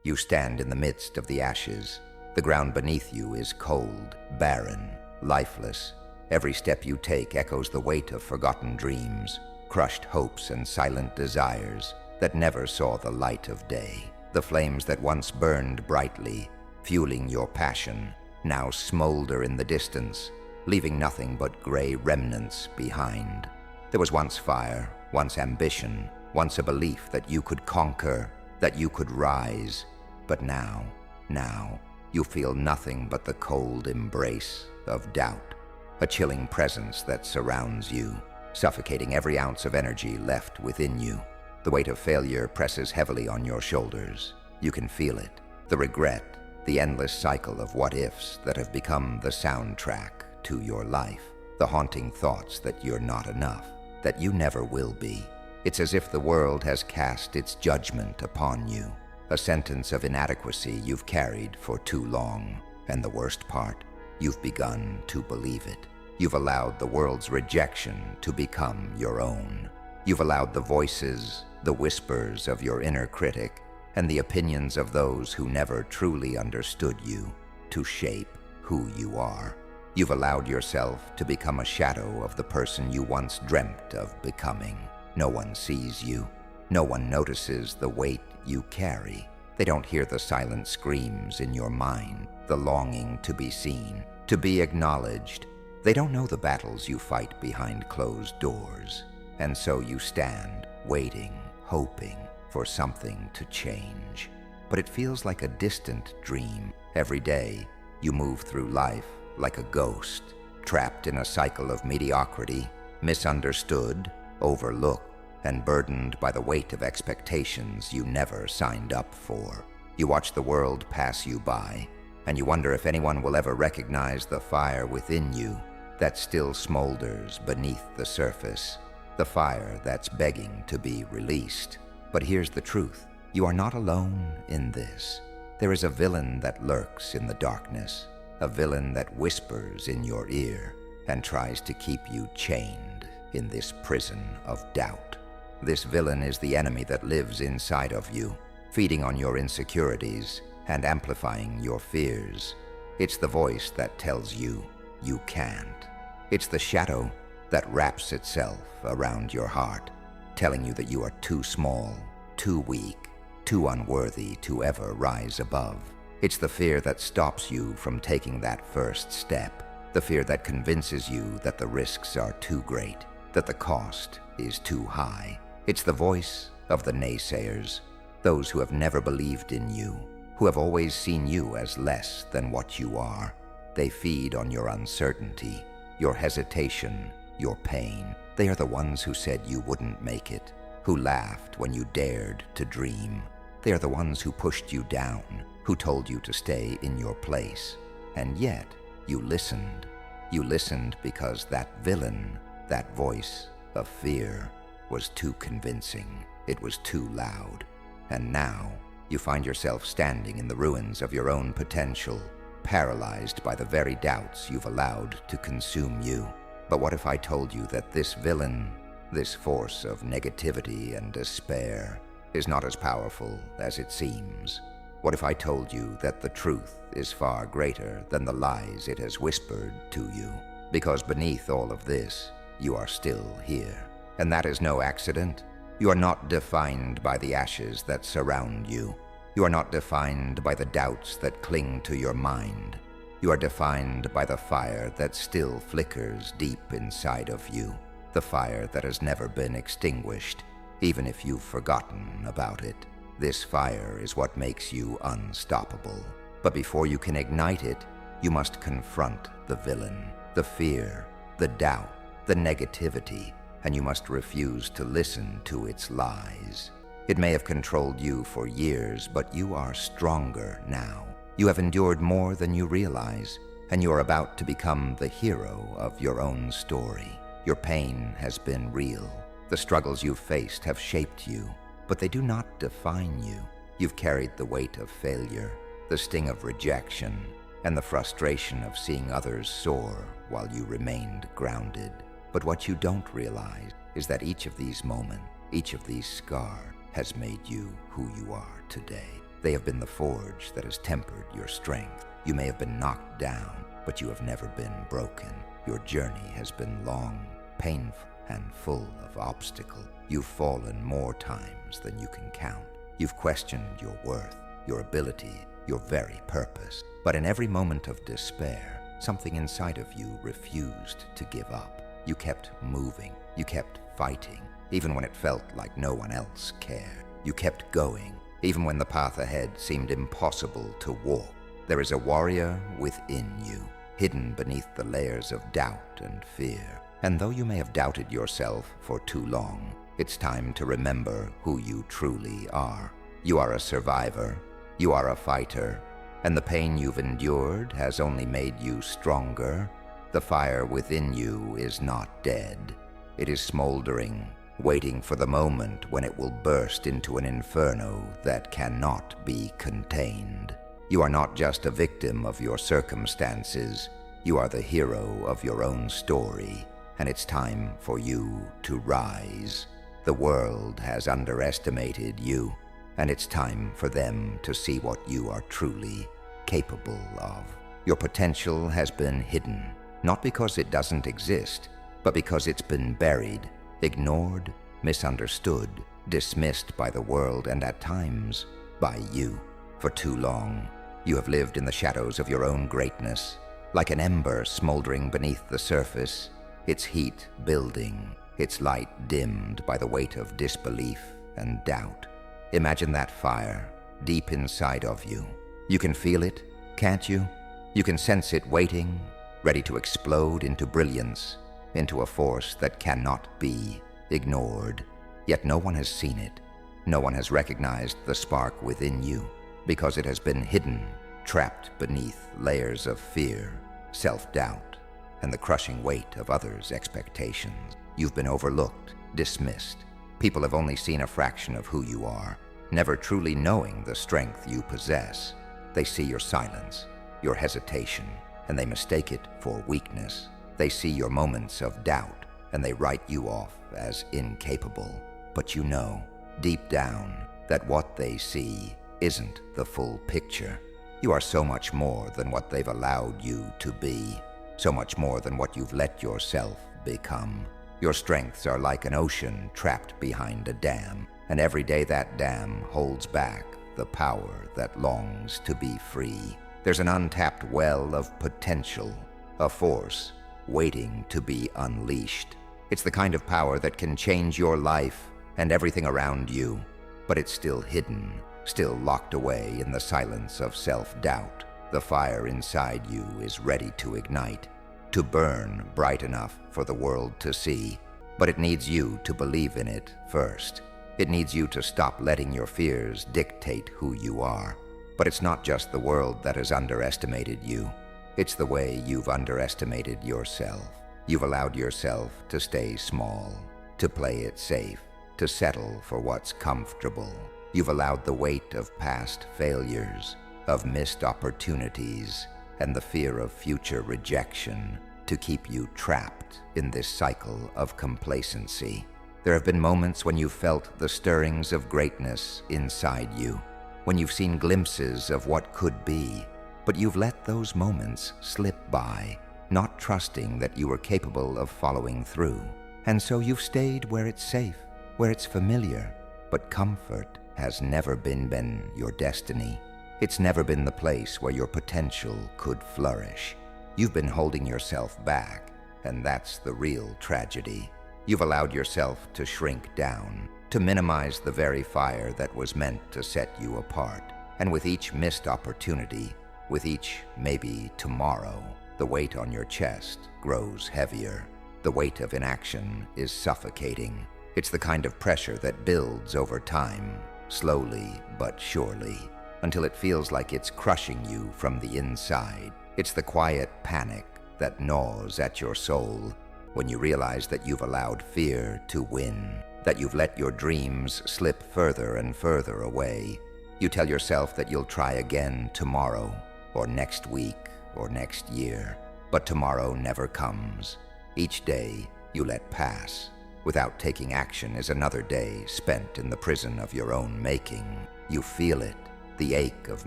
You stand in the midst of the ashes. The ground beneath you is cold, barren, lifeless. Every step you take echoes the weight of forgotten dreams, crushed hopes and silent desires that never saw the light of day. The flames that once burned brightly, fueling your passion, now smolder in the distance, leaving nothing but gray remnants behind. There was once fire, once ambition, once a belief that you could conquer, that you could rise. But now, you feel nothing but the cold embrace of doubt, a chilling presence that surrounds you, suffocating every ounce of energy left within you. The weight of failure presses heavily on your shoulders. You can feel it, the regret, the endless cycle of what-ifs that have become the soundtrack to your life, the haunting thoughts that you're not enough, that you never will be. It's as if the world has cast its judgment upon you, a sentence of inadequacy you've carried for too long. And the worst part, you've begun to believe it. You've allowed the world's rejection to become your own. You've allowed the voices, the whispers of your inner critic, and the opinions of those who never truly understood you to shape who you are. You've allowed yourself to become a shadow of the person you once dreamt of becoming. No one sees you. No one notices the weight you carry. They don't hear the silent screams in your mind, the longing to be seen, to be acknowledged. They don't know the battles you fight behind closed doors. And so you stand, waiting, hoping for something to change. But it feels like a distant dream. Every day, you move through life like a ghost, trapped in a cycle of mediocrity, misunderstood, overlooked, and burdened by the weight of expectations you never signed up for. You watch the world pass you by, and you wonder if anyone will ever recognize the fire within you that still smolders beneath the surface, the fire that's begging to be released. But here's the truth. You are not alone in this. There is a villain that lurks in the darkness, a villain that whispers in your ear and tries to keep you chained in this prison of doubt. This villain is the enemy that lives inside of you, feeding on your insecurities and amplifying your fears. It's the voice that tells you you can't. It's the shadow that wraps itself around your heart, telling you that you are too small, too weak, too unworthy to ever rise above. It's the fear that stops you from taking that first step, the fear that convinces you that the risks are too great, that the cost is too high. It's the voice of the naysayers, those who have never believed in you, who have always seen you as less than what you are. They feed on your uncertainty, your hesitation, your pain. They are the ones who said you wouldn't make it, who laughed when you dared to dream. They are the ones who pushed you down, who told you to stay in your place. And yet, you listened. You listened because that villain, that voice of fear, was too convincing. It was too loud. And now, you find yourself standing in the ruins of your own potential, paralyzed by the very doubts you've allowed to consume you. But what if I told you that this villain, this force of negativity and despair, is not as powerful as it seems? What if I told you that the truth is far greater than the lies it has whispered to you? Because beneath all of this, you are still here. And that is no accident. You are not defined by the ashes that surround you. You are not defined by the doubts that cling to your mind. You are defined by the fire that still flickers deep inside of you, the fire that has never been extinguished, even if you've forgotten about it. This fire is what makes you unstoppable. But before you can ignite it, you must confront the villain, the fear, the doubt, the negativity, and you must refuse to listen to its lies. It may have controlled you for years, but you are stronger now. You have endured more than you realize, and you are about to become the hero of your own story. Your pain has been real. The struggles you've faced have shaped you, but they do not define you. You've carried the weight of failure, the sting of rejection, and the frustration of seeing others soar while you remained grounded. But what you don't realize is that each of these moments, each of these scars, has made you who you are today. They have been the forge that has tempered your strength. You may have been knocked down, but you have never been broken. Your journey has been long, painful, and full of obstacle. You've fallen more times than you can count. You've questioned your worth, your ability, your very purpose. But in every moment of despair, something inside of you refused to give up. You kept moving. You kept fighting, even when it felt like no one else cared. You kept going, even when the path ahead seemed impossible to walk. There is a warrior within you, hidden beneath the layers of doubt and fear. And though you may have doubted yourself for too long, it's time to remember who you truly are. You are a survivor. You are a fighter. And the pain you've endured has only made you stronger. The fire within you is not dead. It is smoldering, waiting for the moment when it will burst into an inferno that cannot be contained. You are not just a victim of your circumstances. You are the hero of your own story, and it's time for you to rise. The world has underestimated you, and it's time for them to see what you are truly capable of. Your potential has been hidden, not because it doesn't exist, but because it's been buried, ignored, misunderstood, dismissed by the world, and at times by you. For too long, you have lived in the shadows of your own greatness, like an ember smoldering beneath the surface, its heat building, its light dimmed by the weight of disbelief and doubt. Imagine that fire deep inside of you. You can feel it, can't you? You can sense it waiting, ready to explode into brilliance, into a force that cannot be ignored. Yet no one has seen it. No one has recognized the spark within you, because it has been hidden, trapped beneath layers of fear, self-doubt, and the crushing weight of others' expectations. You've been overlooked, dismissed. People have only seen a fraction of who you are, never truly knowing the strength you possess. They see your silence, your hesitation, and they mistake it for weakness. They see your moments of doubt, and they write you off as incapable. But you know, deep down, that what they see isn't the full picture. You are so much more than what they've allowed you to be, so much more than what you've let yourself become. Your strengths are like an ocean trapped behind a dam, and every day that dam holds back the power that longs to be free. There's an untapped well of potential, a force waiting to be unleashed. It's the kind of power that can change your life and everything around you, but it's still hidden, still locked away in the silence of self-doubt. The fire inside you is ready to ignite, to burn bright enough for the world to see. But it needs you to believe in it first. It needs you to stop letting your fears dictate who you are. But it's not just the world that has underestimated you. It's the way you've underestimated yourself. You've allowed yourself to stay small, to play it safe, to settle for what's comfortable. You've allowed the weight of past failures, of missed opportunities, and the fear of future rejection to keep you trapped in this cycle of complacency. There have been moments when you've felt the stirrings of greatness inside you, when you've seen glimpses of what could be, but you've let those moments slip by, not trusting that you were capable of following through. And so you've stayed where it's safe, where it's familiar, but comfort has never been your destiny. It's never been the place where your potential could flourish. You've been holding yourself back, and that's the real tragedy. You've allowed yourself to shrink down, to minimize the very fire that was meant to set you apart. And with each missed opportunity, with each maybe tomorrow, the weight on your chest grows heavier. The weight of inaction is suffocating. It's the kind of pressure that builds over time, slowly but surely, until it feels like it's crushing you from the inside. It's the quiet panic that gnaws at your soul when you realize that you've allowed fear to win, that you've let your dreams slip further and further away. You tell yourself that you'll try again tomorrow, or next week, or next year. But tomorrow never comes. Each day you let pass without taking action is another day spent in the prison of your own making. You feel it, the ache of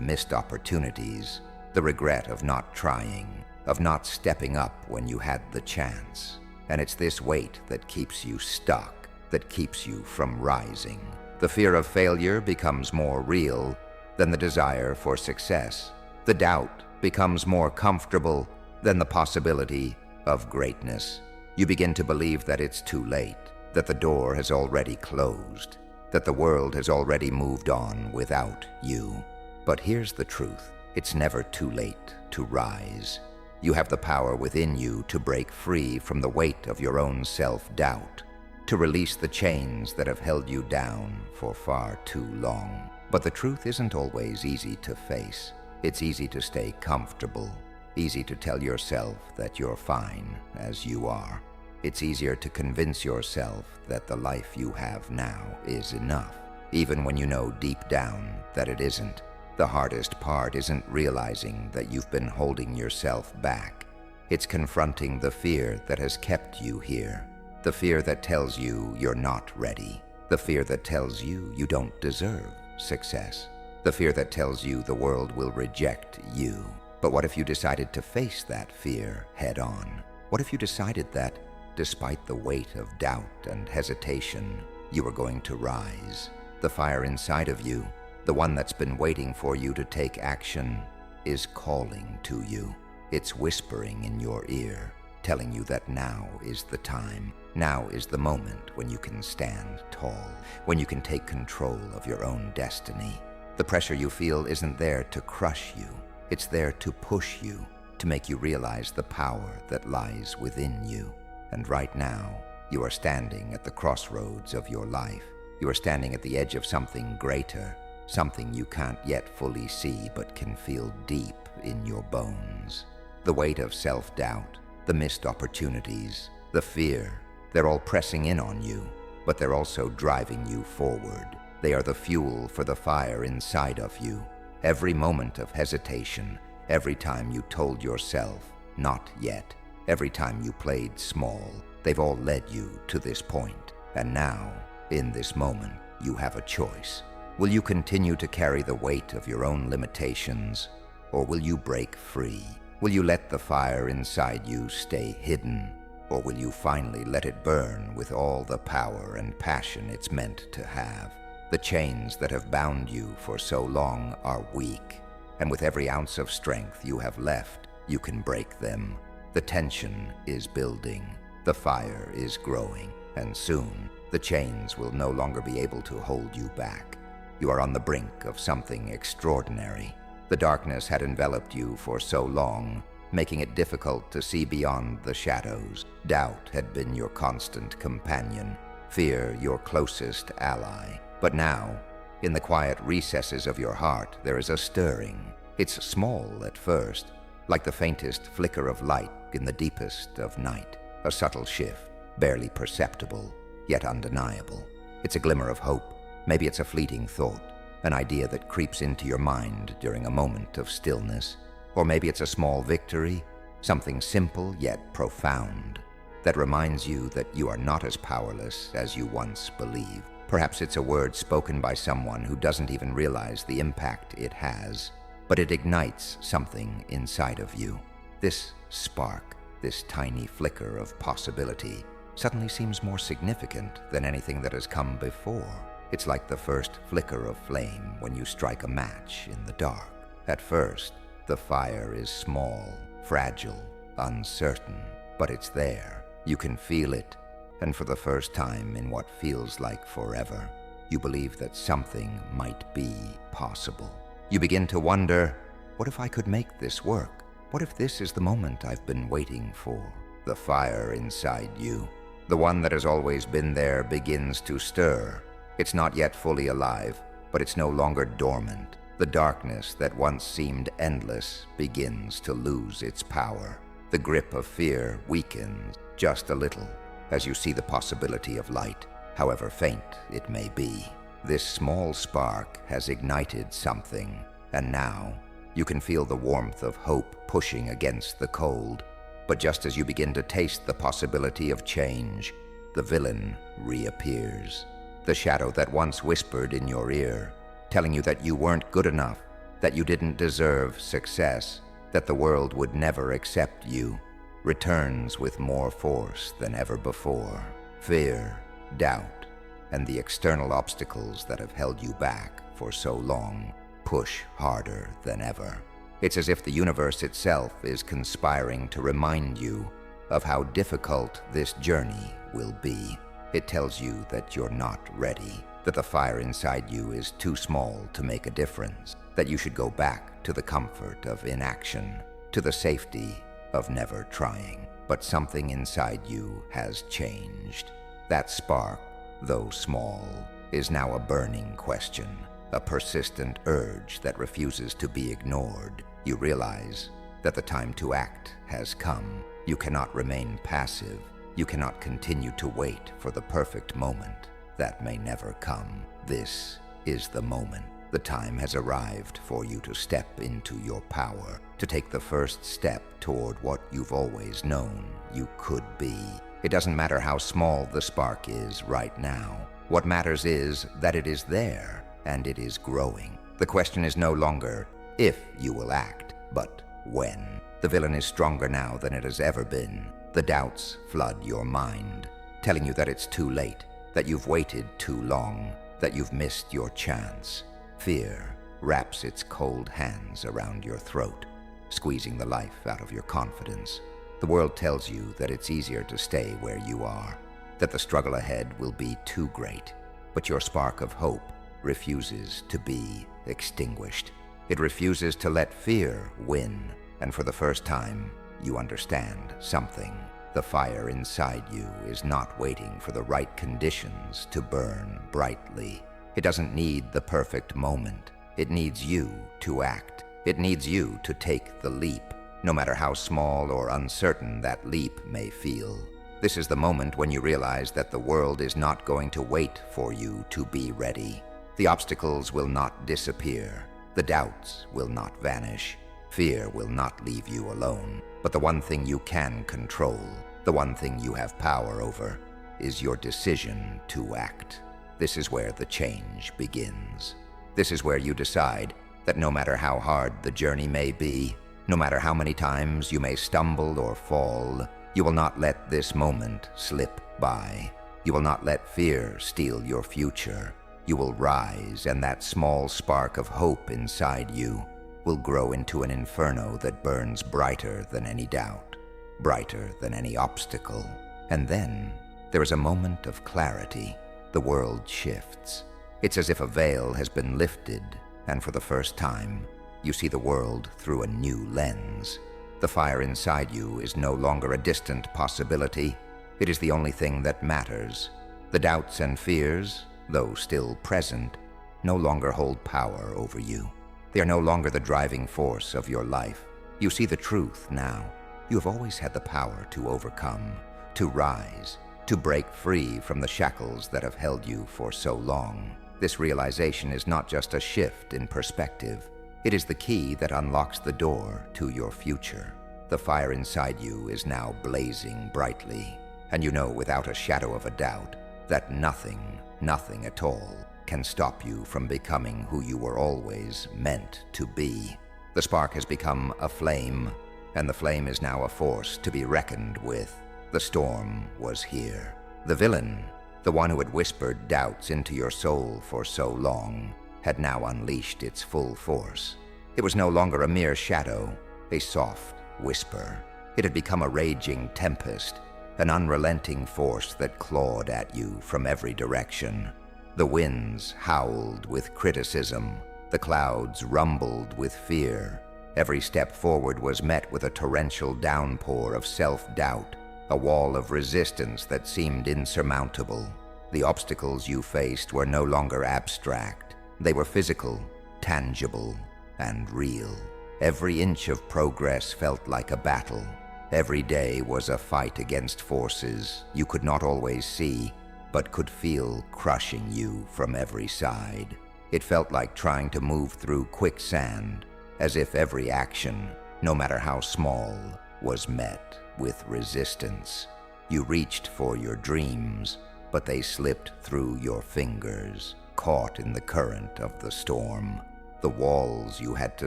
missed opportunities, the regret of not trying, of not stepping up when you had the chance. And it's this weight that keeps you stuck, that keeps you from rising. The fear of failure becomes more real than the desire for success. The doubt becomes more comfortable than the possibility of greatness. You begin to believe that it's too late, that the door has already closed, that the world has already moved on without you. But here's the truth. It's never too late to rise. You have the power within you to break free from the weight of your own self-doubt, to release the chains that have held you down for far too long. But the truth isn't always easy to face. It's easy to stay comfortable, easy to tell yourself that you're fine as you are. It's easier to convince yourself that the life you have now is enough, even when you know deep down that it isn't. The hardest part isn't realizing that you've been holding yourself back. It's confronting the fear that has kept you here, the fear that tells you you're not ready, the fear that tells you you don't deserve success, the fear that tells you the world will reject you. But what if you decided to face that fear head on? What if you decided that, despite the weight of doubt and hesitation, you were going to rise? The fire inside of you, the one that's been waiting for you to take action, is calling to you. It's whispering in your ear, telling you that now is the time. Now is the moment when you can stand tall, when you can take control of your own destiny. The pressure you feel isn't there to crush you. It's there to push you, to make you realize the power that lies within you. And right now, you are standing at the crossroads of your life. You are standing at the edge of something greater, something you can't yet fully see but can feel deep in your bones. The weight of self-doubt, the missed opportunities, the fear, they're all pressing in on you, but they're also driving you forward. They are the fuel for the fire inside of you. Every moment of hesitation, every time you told yourself, not yet, every time you played small, they've all led you to this point. And now, in this moment, you have a choice. Will you continue to carry the weight of your own limitations, or will you break free? Will you let the fire inside you stay hidden, or will you finally let it burn with all the power and passion it's meant to have? The chains that have bound you for so long are weak, and with every ounce of strength you have left, you can break them. The tension is building, the fire is growing, and soon the chains will no longer be able to hold you back. You are on the brink of something extraordinary. The darkness had enveloped you for so long, making it difficult to see beyond the shadows. Doubt had been your constant companion, fear your closest ally. But now, in the quiet recesses of your heart, there is a stirring. It's small at first, like the faintest flicker of light in the deepest of night. A subtle shift, barely perceptible, yet undeniable. It's a glimmer of hope. Maybe it's a fleeting thought, an idea that creeps into your mind during a moment of stillness. Or maybe it's a small victory, something simple yet profound, that reminds you that you are not as powerless as you once believed. Perhaps it's a word spoken by someone who doesn't even realize the impact it has, but it ignites something inside of you. This spark, this tiny flicker of possibility, suddenly seems more significant than anything that has come before. It's like the first flicker of flame when you strike a match in the dark. At first, the fire is small, fragile, uncertain, but it's there. You can feel it, and for the first time in what feels like forever, you believe that something might be possible. You begin to wonder, what if I could make this work? What if this is the moment I've been waiting for? The fire inside you, the one that has always been there, begins to stir. It's not yet fully alive, but it's no longer dormant. The darkness that once seemed endless begins to lose its power. The grip of fear weakens just a little as you see the possibility of light, however faint it may be. This small spark has ignited something, and now you can feel the warmth of hope pushing against the cold. But just as you begin to taste the possibility of change, the villain reappears. The shadow that once whispered in your ear, telling you that you weren't good enough, that you didn't deserve success, that the world would never accept you, returns with more force than ever before. Fear, doubt, and the external obstacles that have held you back for so long push harder than ever. It's as if the universe itself is conspiring to remind you of how difficult this journey will be. It tells you that you're not ready, that the fire inside you is too small to make a difference, that you should go back to the comfort of inaction, to the safety of never trying. But something inside you has changed. That spark, though small, is now a burning question, a persistent urge that refuses to be ignored. You realize that the time to act has come. You cannot remain passive. You cannot continue to wait for the perfect moment that may never come. This is the moment. The time has arrived for you to step into your power, to take the first step toward what you've always known you could be. It doesn't matter how small the spark is right now. What matters is that it is there and it is growing. The question is no longer if you will act, but when. The villain is stronger now than it has ever been. The doubts flood your mind, telling you that it's too late, that you've waited too long, that you've missed your chance. Fear wraps its cold hands around your throat, squeezing the life out of your confidence. The world tells you that it's easier to stay where you are, that the struggle ahead will be too great, but your spark of hope refuses to be extinguished. It refuses to let fear win, and for the first time, you understand something. The fire inside you is not waiting for the right conditions to burn brightly. It doesn't need the perfect moment. It needs you to act. It needs you to take the leap, no matter how small or uncertain that leap may feel. This is the moment when you realize that the world is not going to wait for you to be ready. The obstacles will not disappear. The doubts will not vanish. Fear will not leave you alone. But the one thing you can control, the one thing you have power over, is your decision to act. This is where the change begins. This is where you decide that no matter how hard the journey may be, no matter how many times you may stumble or fall, you will not let this moment slip by. You will not let fear steal your future. You will rise, and that small spark of hope inside you will grow into an inferno that burns brighter than any doubt, brighter than any obstacle. And then there is a moment of clarity. The world shifts. It's as if a veil has been lifted, and for the first time, you see the world through a new lens. The fire inside you is no longer a distant possibility. It is the only thing that matters. The doubts and fears, though still present, no longer hold power over you. They are no longer the driving force of your life. You see the truth now. You have always had the power to overcome, to rise, to break free from the shackles that have held you for so long. This realization is not just a shift in perspective. It is the key that unlocks the door to your future. The fire inside you is now blazing brightly, and you know without a shadow of a doubt that nothing at all can stop you from becoming who you were always meant to be. The spark has become a flame, and the flame is now a force to be reckoned with. The storm was here. The villain, the one who had whispered doubts into your soul for so long, had now unleashed its full force. It was no longer a mere shadow, a soft whisper. It had become a raging tempest, an unrelenting force that clawed at you from every direction. The winds howled with criticism. The clouds rumbled with fear. Every step forward was met with a torrential downpour of self-doubt, a wall of resistance that seemed insurmountable. The obstacles you faced were no longer abstract. They were physical, tangible, and real. Every inch of progress felt like a battle. Every day was a fight against forces you could not always see, but could feel crushing you from every side. It felt like trying to move through quicksand, as if every action, no matter how small, was met with resistance. You reached for your dreams, but they slipped through your fingers, caught in the current of the storm. The walls you had to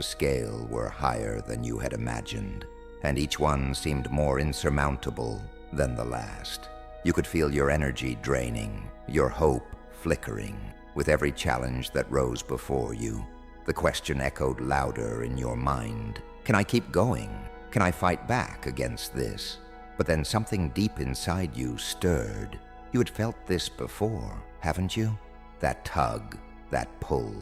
scale were higher than you had imagined, and each one seemed more insurmountable than the last. You could feel your energy draining, your hope flickering, with every challenge that rose before you. The question echoed louder in your mind. Can I keep going? Can I fight back against this? But then something deep inside you stirred. You had felt this before, haven't you? That tug, that pull,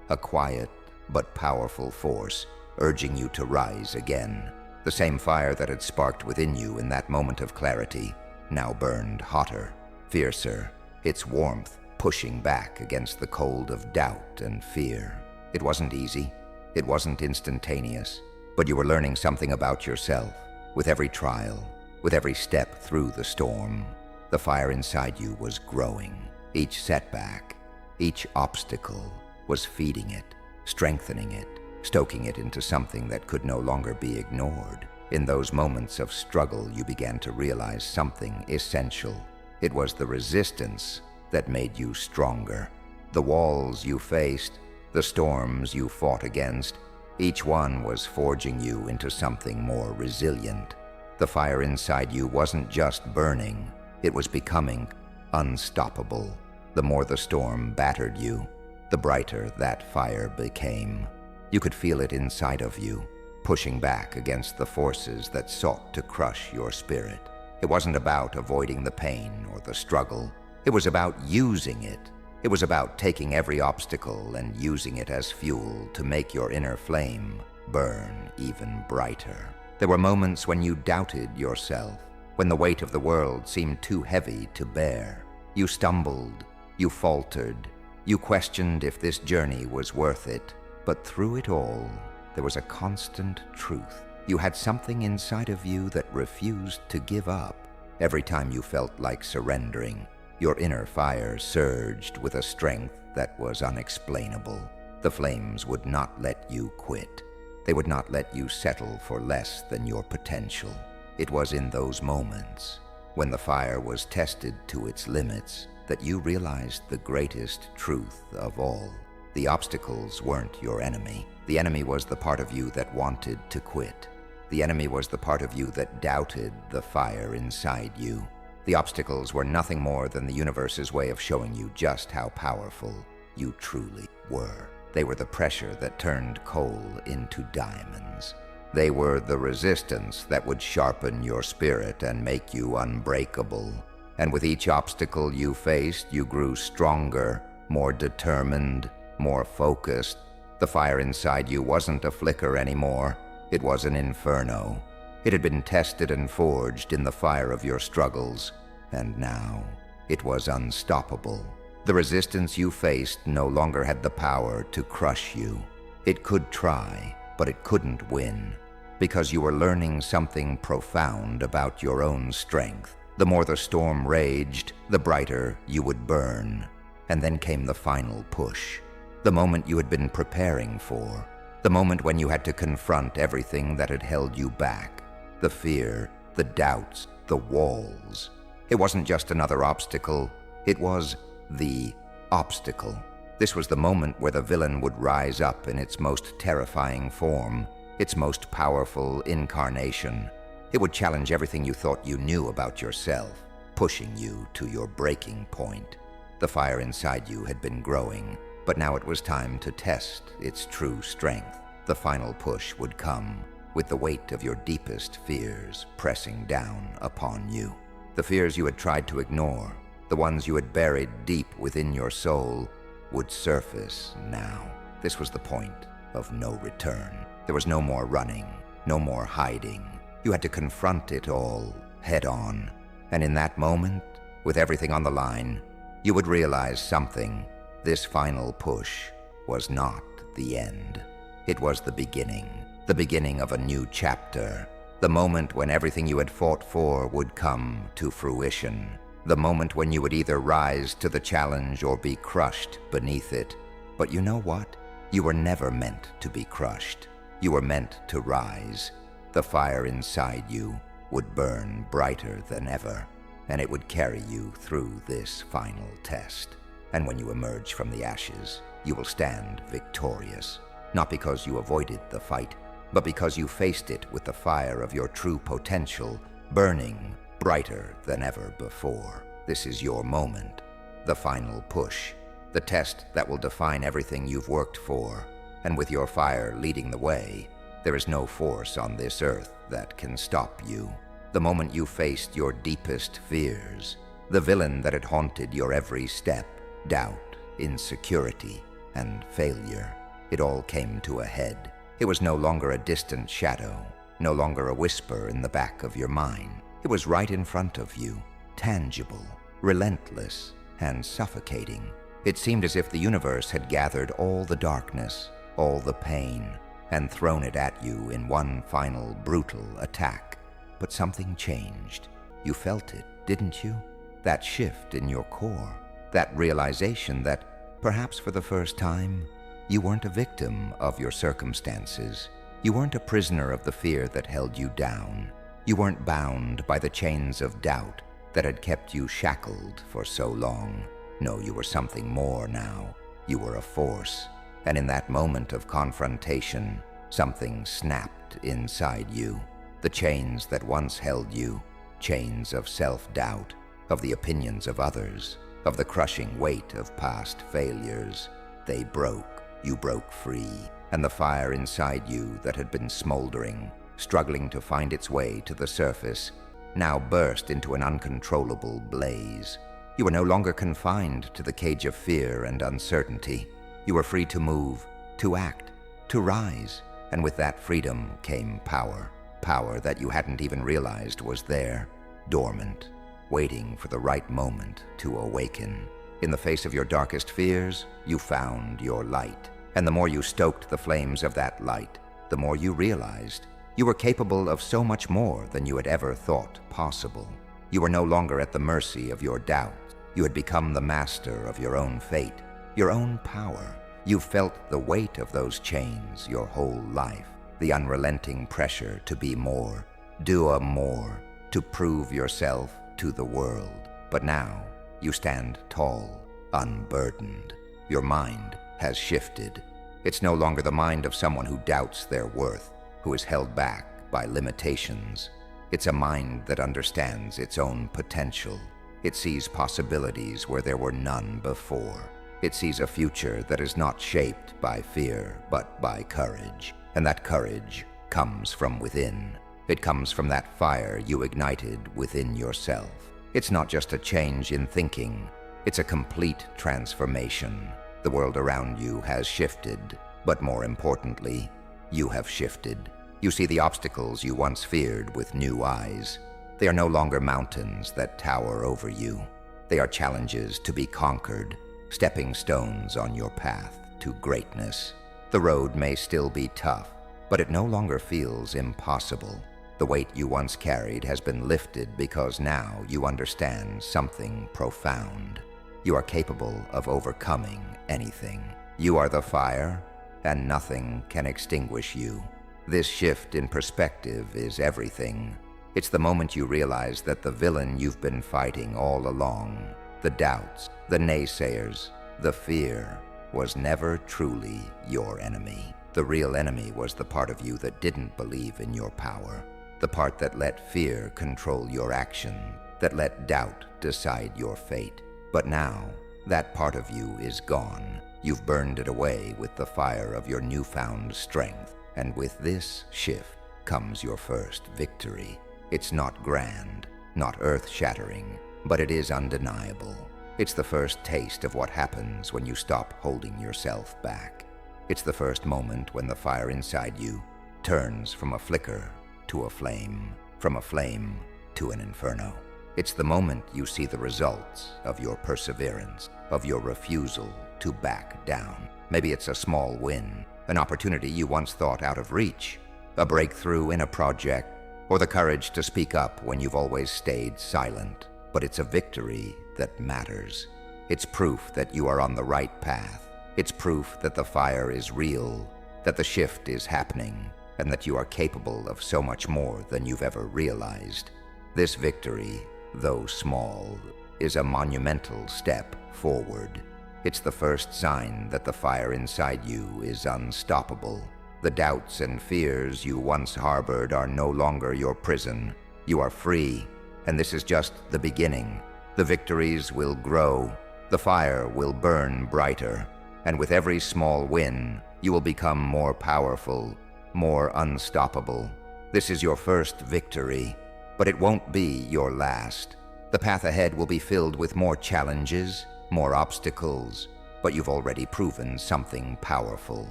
a quiet but powerful force urging you to rise again. The same fire that had sparked within you in that moment of clarity now burned hotter, fiercer, its warmth pushing back against the cold of doubt and fear. It wasn't easy, it wasn't instantaneous, but you were learning something about yourself with every trial, with every step through the storm. The fire inside you was growing. Each setback, each obstacle was feeding it, strengthening it, stoking it into something that could no longer be ignored. In those moments of struggle, you began to realize something essential. It was the resistance that made you stronger. The walls you faced, the storms you fought against, each one was forging you into something more resilient. The fire inside you wasn't just burning, it was becoming unstoppable. The more the storm battered you, the brighter that fire became. You could feel it inside of you, pushing back against the forces that sought to crush your spirit. It wasn't about avoiding the pain or the struggle. It was about using it. It was about taking every obstacle and using it as fuel to make your inner flame burn even brighter. There were moments when you doubted yourself, when the weight of the world seemed too heavy to bear. You stumbled, you faltered, you questioned if this journey was worth it. But through it all, there was a constant truth. You had something inside of you that refused to give up. Every time you felt like surrendering, your inner fire surged with a strength that was unexplainable. The flames would not let you quit. They would not let you settle for less than your potential. It was in those moments, when the fire was tested to its limits, that you realized the greatest truth of all. The obstacles weren't your enemy. The enemy was the part of you that wanted to quit. The enemy was the part of you that doubted the fire inside you. The obstacles were nothing more than the universe's way of showing you just how powerful you truly were. They were the pressure that turned coal into diamonds. They were the resistance that would sharpen your spirit and make you unbreakable. And with each obstacle you faced, you grew stronger, more determined, more focused. The fire inside you wasn't a flicker anymore. It was an inferno. It had been tested and forged in the fire of your struggles, and now it was unstoppable. The resistance you faced no longer had the power to crush you. It could try, but it couldn't win, because you were learning something profound about your own strength. The more the storm raged, the brighter you would burn. And then came the final push, the moment you had been preparing for, the moment when you had to confront everything that had held you back. The fear, the doubts, the walls. It wasn't just another obstacle, it was the obstacle. This was the moment where the villain would rise up in its most terrifying form, its most powerful incarnation. It would challenge everything you thought you knew about yourself, pushing you to your breaking point. The fire inside you had been growing, but now it was time to test its true strength. The final push would come, with the weight of your deepest fears pressing down upon you. The fears you had tried to ignore, the ones you had buried deep within your soul, would surface now. This was the point of no return. There was no more running, no more hiding. You had to confront it all head on. And in that moment, with everything on the line, you would realize something. This final push was not the end. It was the beginning of a new chapter, the moment when everything you had fought for would come to fruition, the moment when you would either rise to the challenge or be crushed beneath it. But you know what? You were never meant to be crushed. You were meant to rise. The fire inside you would burn brighter than ever, and it would carry you through this final test. And when you emerge from the ashes, you will stand victorious, not because you avoided the fight, but because you faced it with the fire of your true potential burning brighter than ever before. This is your moment, the final push, the test that will define everything you've worked for. And with your fire leading the way, there is no force on this earth that can stop you. The moment you faced your deepest fears, the villain that had haunted your every step, doubt, insecurity, and failure, it all came to a head. It was no longer a distant shadow, no longer a whisper in the back of your mind. It was right in front of you, tangible, relentless, and suffocating. It seemed as if the universe had gathered all the darkness, all the pain, and thrown it at you in one final brutal attack. But something changed. You felt it, didn't you? That shift in your core, that realization that, perhaps for the first time, you weren't a victim of your circumstances. You weren't a prisoner of the fear that held you down. You weren't bound by the chains of doubt that had kept you shackled for so long. No, you were something more now. You were a force. And in that moment of confrontation, something snapped inside you. The chains that once held you, chains of self-doubt, of the opinions of others, of the crushing weight of past failures, they broke. You broke free, and the fire inside you that had been smoldering, struggling to find its way to the surface, now burst into an uncontrollable blaze. You were no longer confined to the cage of fear and uncertainty. You were free to move, to act, to rise, and with that freedom came power. Power that you hadn't even realized was there, dormant, waiting for the right moment to awaken. In the face of your darkest fears, you found your light. And the more you stoked the flames of that light, the more you realized you were capable of so much more than you had ever thought possible. You were no longer at the mercy of your doubt. You had become the master of your own fate, your own power. You felt the weight of those chains your whole life, the unrelenting pressure to be more, do more, to prove yourself to the world. But now, you stand tall, unburdened. Your mind has shifted. It's no longer the mind of someone who doubts their worth, who is held back by limitations. It's a mind that understands its own potential. It sees possibilities where there were none before. It sees a future that is not shaped by fear, but by courage. And that courage comes from within. It comes from that fire you ignited within yourself. It's not just a change in thinking. It's a complete transformation. The world around you has shifted, but more importantly, you have shifted. You see the obstacles you once feared with new eyes. They are no longer mountains that tower over you. They are challenges to be conquered, stepping stones on your path to greatness. The road may still be tough, but it no longer feels impossible. The weight you once carried has been lifted because now you understand something profound. You are capable of overcoming anything. You are the fire, and nothing can extinguish you. This shift in perspective is everything. It's the moment you realize that the villain you've been fighting all along, the doubts, the naysayers, the fear, was never truly your enemy. The real enemy was the part of you that didn't believe in your power, the part that let fear control your action, that let doubt decide your fate. But now, that part of you is gone. You've burned it away with the fire of your newfound strength. And with this shift comes your first victory. It's not grand, not earth-shattering, but it is undeniable. It's the first taste of what happens when you stop holding yourself back. It's the first moment when the fire inside you turns from a flicker to a flame, from a flame to an inferno. It's the moment you see the results of your perseverance, of your refusal to back down. Maybe it's a small win, an opportunity you once thought out of reach, a breakthrough in a project, or the courage to speak up when you've always stayed silent. But it's a victory that matters. It's proof that you are on the right path. It's proof that the fire is real, that the shift is happening, and that you are capable of so much more than you've ever realized. This victory, though small, is a monumental step forward. It's the first sign that the fire inside you is unstoppable. The doubts and fears you once harbored are no longer your prison. You are free, and this is just the beginning. The victories will grow, the fire will burn brighter, and with every small win, you will become more powerful, more unstoppable. This is your first victory, but it won't be your last. The path ahead will be filled with more challenges, more obstacles, but you've already proven something powerful.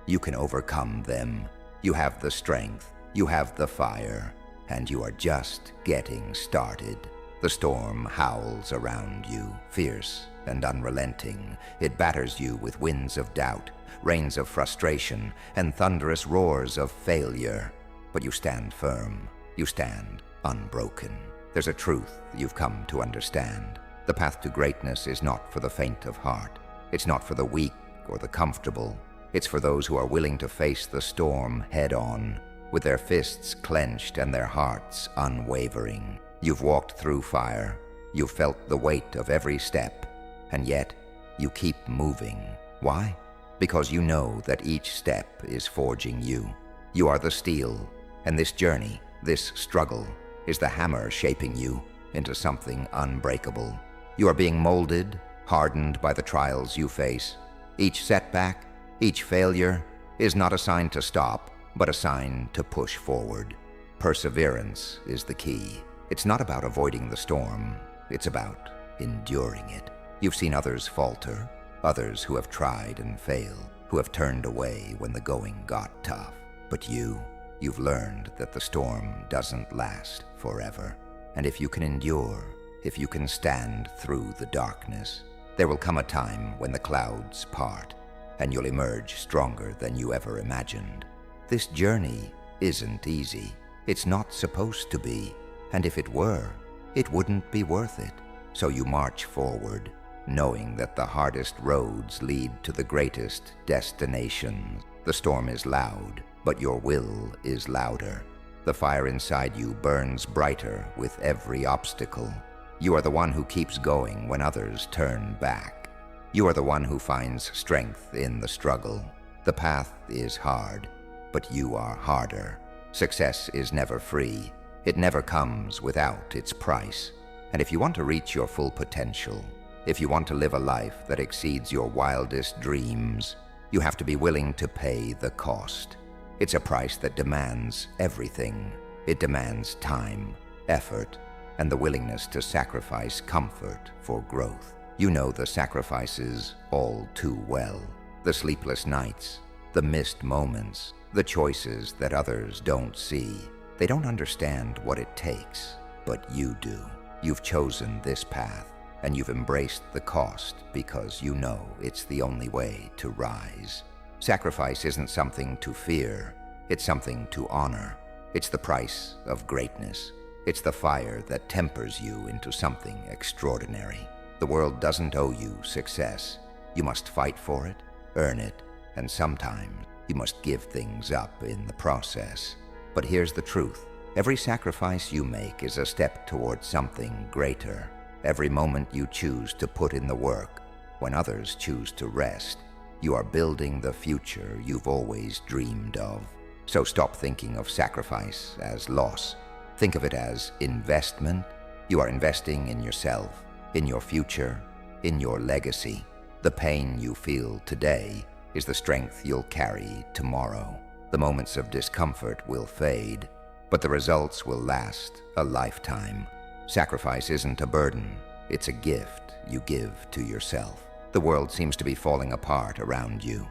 You can overcome them. You have the strength, you have the fire, and you are just getting started. The storm howls around you, fierce and unrelenting. It batters you with winds of doubt, rains of frustration, and thunderous roars of failure. But you stand firm. You stand unbroken. There's a truth you've come to understand. The path to greatness is not for the faint of heart. It's not for the weak or the comfortable. It's for those who are willing to face the storm head-on, with their fists clenched and their hearts unwavering. You've walked through fire. You've felt the weight of every step. And yet, you keep moving. Why? Because you know that each step is forging you. You are the steel, and this journey, this struggle, is the hammer shaping you into something unbreakable. You are being molded, hardened by the trials you face. Each setback, each failure, is not a sign to stop, but a sign to push forward. Perseverance is the key. It's not about avoiding the storm. It's about enduring it. You've seen others falter, others who have tried and failed, who have turned away when the going got tough. But you've learned that the storm doesn't last forever. And if you can endure, if you can stand through the darkness, there will come a time when the clouds part, and you'll emerge stronger than you ever imagined. This journey isn't easy. It's not supposed to be. And if it were, it wouldn't be worth it. So you march forward, knowing that the hardest roads lead to the greatest destinations. The storm is loud, but your will is louder. The fire inside you burns brighter with every obstacle. You are the one who keeps going when others turn back. You are the one who finds strength in the struggle. The path is hard, but you are harder. Success is never free. It never comes without its price. And if you want to reach your full potential, if you want to live a life that exceeds your wildest dreams, you have to be willing to pay the cost. It's a price that demands everything. It demands time, effort, and the willingness to sacrifice comfort for growth. You know the sacrifices all too well. The sleepless nights, the missed moments, the choices that others don't see. They don't understand what it takes, but you do. You've chosen this path, and you've embraced the cost because you know it's the only way to rise. Sacrifice isn't something to fear, it's something to honor. It's the price of greatness. It's the fire that tempers you into something extraordinary. The world doesn't owe you success. You must fight for it, earn it, and sometimes you must give things up in the process. But here's the truth. Every sacrifice you make is a step towards something greater. Every moment you choose to put in the work, when others choose to rest, you are building the future you've always dreamed of. So stop thinking of sacrifice as loss. Think of it as investment. You are investing in yourself, in your future, in your legacy. The pain you feel today is the strength you'll carry tomorrow. The moments of discomfort will fade, but the results will last a lifetime. Sacrifice isn't a burden, it's a gift you give to yourself. The world seems to be falling apart around you.